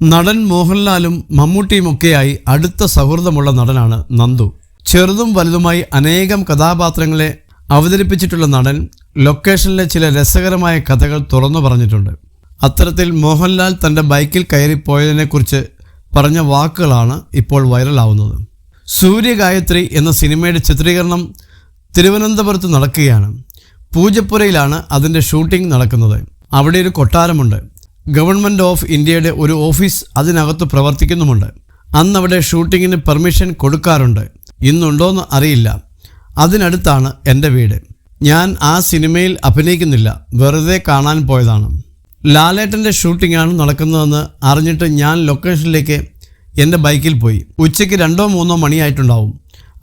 നടൻ മോഹൻലാലും മമ്മൂട്ടിയുമൊക്കെയായി അടുത്ത സൗഹൃദമുള്ള നടനാണ് നന്ദു. ചെറുതും വലുതുമായി അനേകം കഥാപാത്രങ്ങളെ അവതരിപ്പിച്ചിട്ടുള്ള നടൻ ലൊക്കേഷനിലെ ചില രസകരമായ കഥകൾ തുറന്നു പറഞ്ഞിട്ടുണ്ട്. അത്തരത്തിൽ മോഹൻലാൽ തൻ്റെ ബൈക്കിൽ കയറിപ്പോയതിനെക്കുറിച്ച് പറഞ്ഞ വാക്കുകളാണ് ഇപ്പോൾ വൈറലാവുന്നത്. സൂര്യഗായത്രി എന്ന സിനിമയുടെ ചിത്രീകരണം തിരുവനന്തപുരത്ത് നടക്കുകയാണ്. പൂജപ്പുരയിലാണ് അതിൻ്റെ ഷൂട്ടിംഗ് നടക്കുന്നത്. അവിടെ ഒരു കൊട്ടാരമുണ്ട്. ഗവൺമെൻറ് ഓഫ് ഇന്ത്യയുടെ ഒരു ഓഫീസ് അതിനകത്ത് പ്രവർത്തിക്കുന്നുമുണ്ട്. അന്നവിടെ ഷൂട്ടിങ്ങിന് പെർമിഷൻ കൊടുക്കാറുണ്ട്. ഇന്നുണ്ടോയെന്ന് അറിയില്ല. അതിനടുത്താണ് എൻ്റെ വീട്. ഞാൻ ആ സിനിമയിൽ അഭിനയിക്കുന്നില്ല, വെറുതെ കാണാൻ പോയതാണ്. ലാലേട്ടൻ്റെ ഷൂട്ടിങ്ങാണ് നടക്കുന്നതെന്ന് അറിഞ്ഞിട്ട് ഞാൻ ലൊക്കേഷനിലേക്ക് എൻ്റെ ബൈക്കിൽ പോയി. ഉച്ചയ്ക്ക് 2-3 മണിയായിട്ടുണ്ടാവും.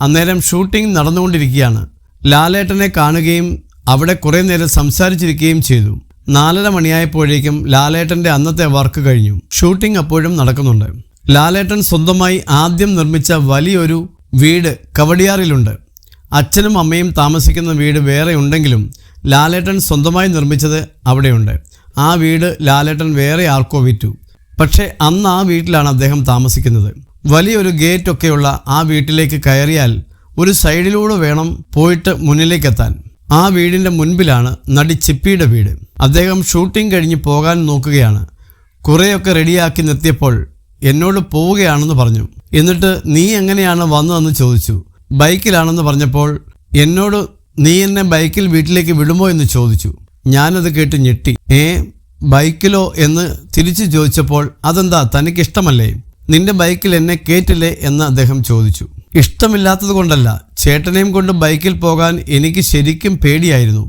അന്നേരം ഷൂട്ടിംഗ് നടന്നുകൊണ്ടിരിക്കുകയാണ്. ലാലേട്ടനെ കാണുകയും അവിടെ കുറേ നേരം സംസാരിച്ചിരിക്കുകയും ചെയ്തു. 4:30 മണിയായപ്പോഴേക്കും ലാലേട്ടൻ്റെ അന്നത്തെ വർക്ക് കഴിഞ്ഞു. ഷൂട്ടിംഗ് അപ്പോഴും നടക്കുന്നുണ്ട്. ലാലേട്ടൻ സ്വന്തമായി ആദ്യം നിർമ്മിച്ച വലിയൊരു വീട് കവടിയാറിലുണ്ട്. അച്ഛനും അമ്മയും താമസിക്കുന്ന വീട് വേറെ ഉണ്ടെങ്കിലും ലാലേട്ടൻ സ്വന്തമായി നിർമ്മിച്ചത് അവിടെയുണ്ട്. ആ വീട് ലാലേട്ടൻ വേറെ ആർക്കോ വിറ്റു. പക്ഷേ അന്ന് ആ വീട്ടിലാണ് അദ്ദേഹം താമസിക്കുന്നത്. വലിയൊരു ഗേറ്റൊക്കെയുള്ള ആ വീട്ടിലേക്ക് കയറിയാൽ ഒരു സൈഡിലൂടെ വേണം പോയിട്ട് മുന്നിലേക്കെത്താൻ. ആ വീടിൻ്റെ മുൻപിലാണ് നടി ചിപ്പിയുടെ വീട്. അദ്ദേഹം ഷൂട്ടിംഗ് കഴിഞ്ഞ് പോകാൻ നോക്കുകയാണ്. കുറേയൊക്കെ റെഡിയാക്കി നിർത്തിയപ്പോൾ എന്നോട് പോവുകയാണെന്ന് പറഞ്ഞു. എന്നിട്ട് നീ എങ്ങനെയാണ് വന്നതെന്ന് ചോദിച്ചു. ബൈക്കിലാണെന്ന് പറഞ്ഞപ്പോൾ എന്നോട് നീ എന്നെ ബൈക്കിൽ വീട്ടിലേക്ക് വിടുമോ എന്ന് ചോദിച്ചു. ഞാനത് കേട്ട് ഞെട്ടി. ബൈക്കിലോ എന്ന് തിരിച്ചു ചോദിച്ചപ്പോൾ അതെന്താ, തനിക്കിഷ്ടമല്ലേ? നിന്റെ ബൈക്കിൽ എന്നെ കേറ്റില്ലേ എന്ന് അദ്ദേഹം ചോദിച്ചു. ഇഷ്ടമില്ലാത്തത് കൊണ്ടല്ല, ചേട്ടനെയും കൊണ്ട് ബൈക്കിൽ പോകാൻ എനിക്ക് ശരിക്കും പേടിയായിരുന്നു.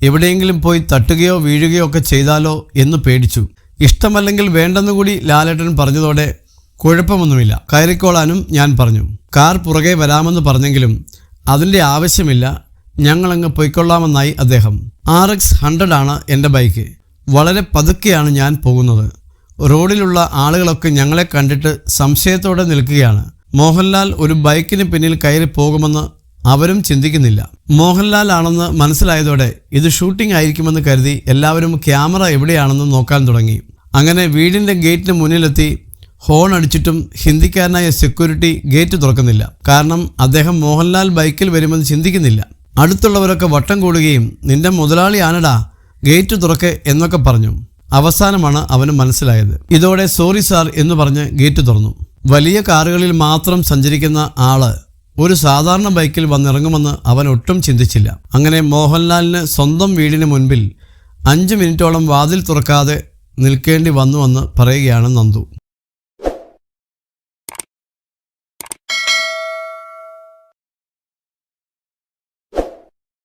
എവിടെയെങ്കിലും പോയി തട്ടുകയോ വീഴുകയോ ഒക്കെ ചെയ്താലോ എന്ന് പേടിച്ചു. ഇഷ്ടമല്ലെങ്കിൽ വേണ്ടെന്നുകൂടി ലാലേട്ടൻ പറഞ്ഞതോടെ കുഴപ്പമൊന്നുമില്ല, കയറിക്കോളാനും ഞാൻ പറഞ്ഞു. കാർ പുറകെ വരാമെന്ന് പറഞ്ഞെങ്കിലും അതിൻ്റെ ആവശ്യമില്ല, ഞങ്ങളങ്ങ് പൊയ്ക്കൊള്ളാമെന്നായി അദ്ദേഹം. RX 100 ആണ് എൻ്റെ ബൈക്ക്. വളരെ പതുക്കെയാണ് ഞാൻ പോകുന്നത്. റോഡിലുള്ള ആളുകളൊക്കെ ഞങ്ങളെ കണ്ടിട്ട് സംശയത്തോടെ നിൽക്കുകയാണ്. മോഹൻലാൽ ഒരു ബൈക്കിന് പിന്നിൽ കയറി പോകുമെന്ന് അവരും ചിന്തിക്കുന്നില്ല. മോഹൻലാൽ ആണെന്ന് മനസ്സിലായതോടെ ഇത് ഷൂട്ടിംഗ് ആയിരിക്കുമെന്ന് കരുതി എല്ലാവരും ക്യാമറ എവിടെയാണെന്ന് നോക്കാൻ തുടങ്ങി. അങ്ങനെ വീടിൻ്റെ ഗേറ്റിന് മുന്നിലെത്തി ഹോൺ അടിച്ചിട്ടും ഹിന്ദിക്കാരനായ സെക്യൂരിറ്റി ഗേറ്റ് തുറക്കുന്നില്ല. കാരണം അദ്ദേഹം മോഹൻലാൽ ബൈക്കിൽ വരുമെന്ന് ചിന്തിക്കുന്നില്ല. അടുത്തുള്ളവരൊക്കെ വട്ടം കൂടുകയും നിന്റെ മുതലാളിയാണടാ, ഗേറ്റ് തുറക്കെ എന്നൊക്കെ പറഞ്ഞു. അവസാനമാണ് അവന് മനസ്സിലായത്. ഇതോടെ സോറി സാർ എന്ന് പറഞ്ഞ് ഗേറ്റ് തുറന്നു. വലിയ കാറുകളിൽ മാത്രം സഞ്ചരിക്കുന്ന ആള് ഒരു സാധാരണ ബൈക്കിൽ വന്നിറങ്ങുമെന്ന് അവൻ ഒട്ടും ചിന്തിച്ചില്ല. അങ്ങനെ മോഹൻലാലിന് സ്വന്തം വീടിന് മുൻപിൽ 5 മിനിറ്റോളം വാതിൽ തുറക്കാതെ നിൽക്കേണ്ടി വന്നുവെന്ന് പറയുകയാണ് നന്ദു.